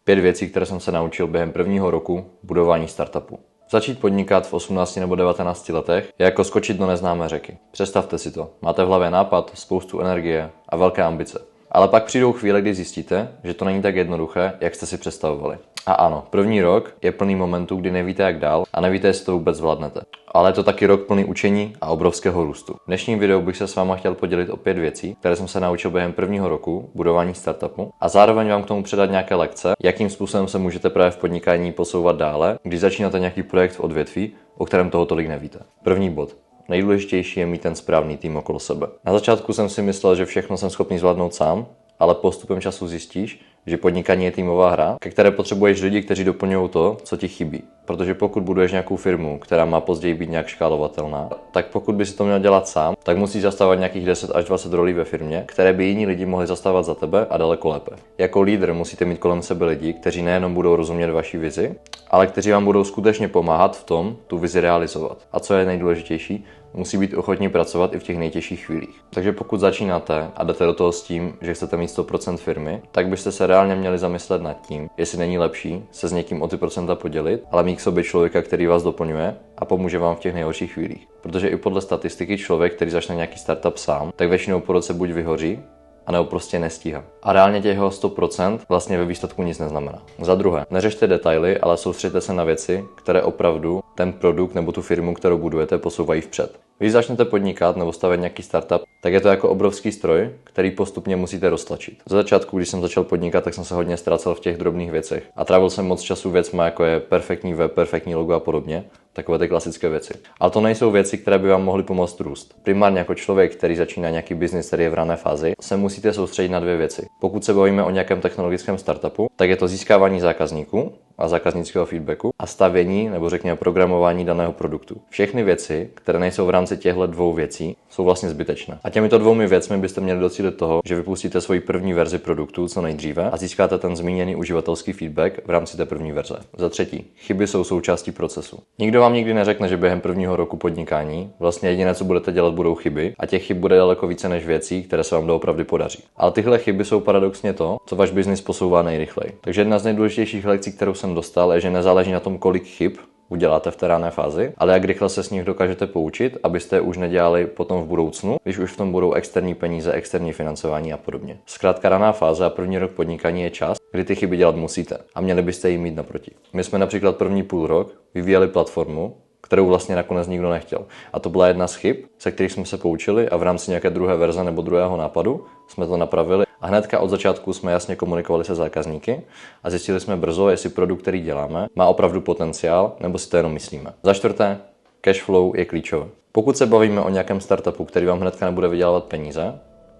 5 věcí, které jsem se naučil během prvního roku budování startupu. Začít podnikat v 18 nebo 19 letech je jako skočit do neznámé řeky. Představte si to. Máte v hlavě nápad, spoustu energie a velké ambice. Ale pak přijdou chvíle, kdy zjistíte, že to není tak jednoduché, jak jste si představovali. A ano, první rok je plný momentů, kdy nevíte jak dál a nevíte, jestli to vůbec zvládnete. Ale je to taky rok plný učení a obrovského růstu. V dnešním videu bych se s váma chtěl podělit o 5 věcí, které jsem se naučil během prvního roku budování startupu a zároveň vám k tomu předat nějaké lekce, jakým způsobem se můžete právě v podnikání posouvat dále, když začínáte nějaký projekt v odvětví, o kterém toho tolik nevíte. První bod. Nejdůležitější je mít ten správný tým okolo sebe. Na začátku jsem si myslel, že všechno jsem schopný zvládnout sám, ale postupem času zjistíš, že podnikání je týmová hra, ke které potřebuješ lidi, kteří doplňují to, co ti chybí. Protože pokud buduješ nějakou firmu, která má později být nějak škálovatelná, tak pokud by si to měl dělat sám, tak musíš zastávat nějakých 10 až 20 rolí ve firmě, které by jiní lidi mohli zastávat za tebe a daleko lépe. Jako lídr musíte mít kolem sebe lidi, kteří nejenom budou rozumět vaší vizi, ale kteří vám budou skutečně pomáhat v tom tu vizi realizovat. A co je nejdůležitější, musí být ochotní pracovat i v těch nejtěžších chvílích. Takže pokud začínáte a jdete do toho s tím, že chcete mít 100% firmy, tak byste se reálně měli zamyslet nad tím, jestli není lepší se s někým o ty procenta podělit, ale mít k sobě člověka, který vás doplňuje a pomůže vám v těch nejhorších chvílích. Protože i podle statistiky člověk, který začne nějaký startup sám, tak většinou po roce buď vyhoří, anebo prostě nestíhá. A reálně těch jeho 100% vlastně ve výsledku nic neznamená. Za druhé, neřešte detaily, ale soustřeďte se na věci, které opravdu ten produkt nebo tu firmu, kterou budujete, posouvají vpřed. Když začnete podnikat nebo stavět nějaký startup, tak je to jako obrovský stroj, který postupně musíte roztlačit. Za začátku, když jsem začal podnikat, tak jsem se hodně ztrácel v těch drobných věcech a trávil jsem moc času věcma, jako je perfektní web, perfektní logo a podobně. Takové ty klasické věci. Ale to nejsou věci, které by vám mohly pomoct růst. Primárně jako člověk, který začíná nějaký biznis, který je v rané fázi, se musíte soustředit na 2 věci. Pokud se bavíme o nějakém technologickém startupu, tak je to získávání zákazníků a zákaznického feedbacku a stavění nebo řekněme programování daného produktu. Všechny věci, které nejsou v rámci těchto 2 věcí, jsou vlastně zbytečné. A těmito 2 věcmi byste měli docílit toho, že vypustíte svoji první verzi produktu co nejdříve a získáte ten zmíněný uživatelský feedback v rámci té první verze. Za třetí, chyby jsou součástí procesu. Nikdo vám nikdy neřekne, že během prvního roku podnikání vlastně jediné, co budete dělat, budou chyby a těch chyb bude daleko více než věcí, které se vám doopravdy podaří. Ale tyhle chyby jsou paradoxně to, co váš biznis posouvá nejrychleji. Takže jedna z nejdůležitějších lekcí, kterou jsem dostal, je, že nezáleží na tom, kolik chyb uděláte v té rané fázi, ale jak rychle se s nich dokážete poučit, abyste už nedělali potom v budoucnu, když už v tom budou externí peníze, externí financování a podobně. Zkrátka raná fáze a první rok podnikání je čas, kdy ty chyby dělat musíte a měli byste jim mít naproti. My jsme například první půl rok vyvíjeli platformu, kterou vlastně nakonec nikdo nechtěl. A to byla jedna z chyb, se kterých jsme se poučili a v rámci nějaké druhé verze nebo druhého nápadu jsme to napravili. A hnedka od začátku jsme jasně komunikovali se zákazníky a zjistili jsme brzo, jestli produkt, který děláme, má opravdu potenciál, nebo si to jenom myslíme. Za čtvrté, cash flow je klíčové. Pokud se bavíme o nějakém startupu, který vám hnedka nebude vydělávat peníze,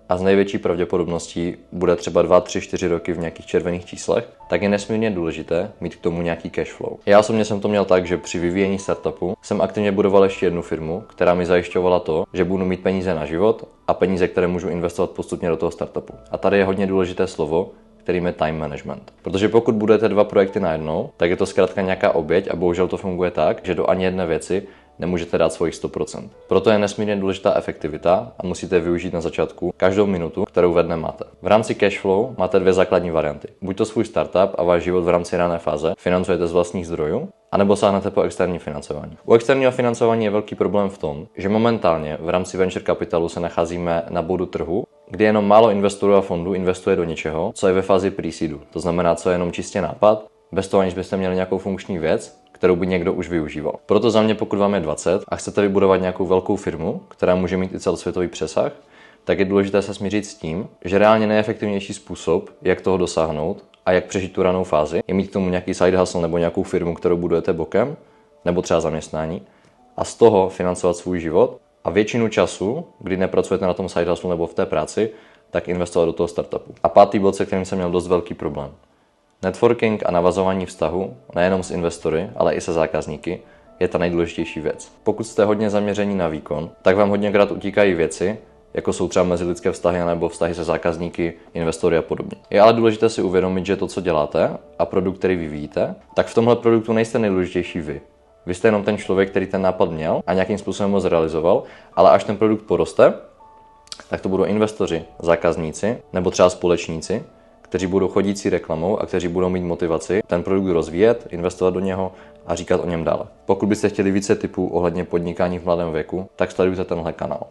a z největší pravděpodobností bude třeba 2, 3, 4 roky v nějakých červených číslech, tak je nesmírně důležité mít k tomu nějaký cash flow. Já osobně jsem to měl tak, že při vyvíjení startupu jsem aktivně budoval ještě jednu firmu, která mi zajišťovala to, že budu mít peníze na život a peníze, které můžu investovat postupně do toho startupu. A tady je hodně důležité slovo, kterým je time management. Protože pokud budete 2 projekty najednou, tak je to zkrátka nějaká oběť a bohužel to funguje tak, že do ani jedné věci nemůžete dát svojich 100%. Proto je nesmírně důležitá efektivita a musíte využít na začátku každou minutu, kterou ve dne máte. V rámci cashflow máte 2 základní varianty. Buď to svůj startup a váš život v rámci rané fáze financujete z vlastních zdrojů, anebo sáhnete po externí financování. U externího financování je velký problém v tom, že momentálně v rámci venture kapitalu se nacházíme na bodu trhu, kdy jenom málo investorů a fondů investuje do něčeho, co je ve fázi pre-seedu. To znamená, co je jenom čistě nápad, bez toho, aniž byste měli nějakou funkční věc, kterou by někdo už využíval. Proto za mě, pokud vám je 20 a chcete vybudovat nějakou velkou firmu, která může mít i celosvětový přesah, tak je důležité se smířit s tím, že reálně nejefektivnější způsob, jak toho dosáhnout a jak přežít tu ranou fázi, je mít k tomu nějaký side hustle nebo nějakou firmu, kterou budujete bokem, nebo třeba zaměstnání, a z toho financovat svůj život a většinu času, kdy nepracujete na tom side hustle nebo v té práci, tak investovat do toho startupu. A 5. bod, se kterým jsem měl dost velký problém. Networking a navazování vztahu, nejenom s investory, ale i se zákazníky, je ta nejdůležitější věc. Pokud jste hodně zaměření na výkon, tak vám hodněkrát utíkají věci, jako jsou třeba mezilidské vztahy nebo vztahy se zákazníky, investory a podobně. Je ale důležité si uvědomit, že to, co děláte a produkt, který vyvíjíte, tak v tomhle produktu nejste nejdůležitější vy. Vy jste jenom ten člověk, který ten nápad měl a nějakým způsobem ho zrealizoval, ale až ten produkt poroste, tak to budou investoři, zákazníci nebo třeba společníci, kteří budou chodící reklamou a kteří budou mít motivaci ten produkt rozvíjet, investovat do něho a říkat o něm dále. Pokud byste chtěli více tipů ohledně podnikání v mladém věku, tak sledujte tenhle kanál.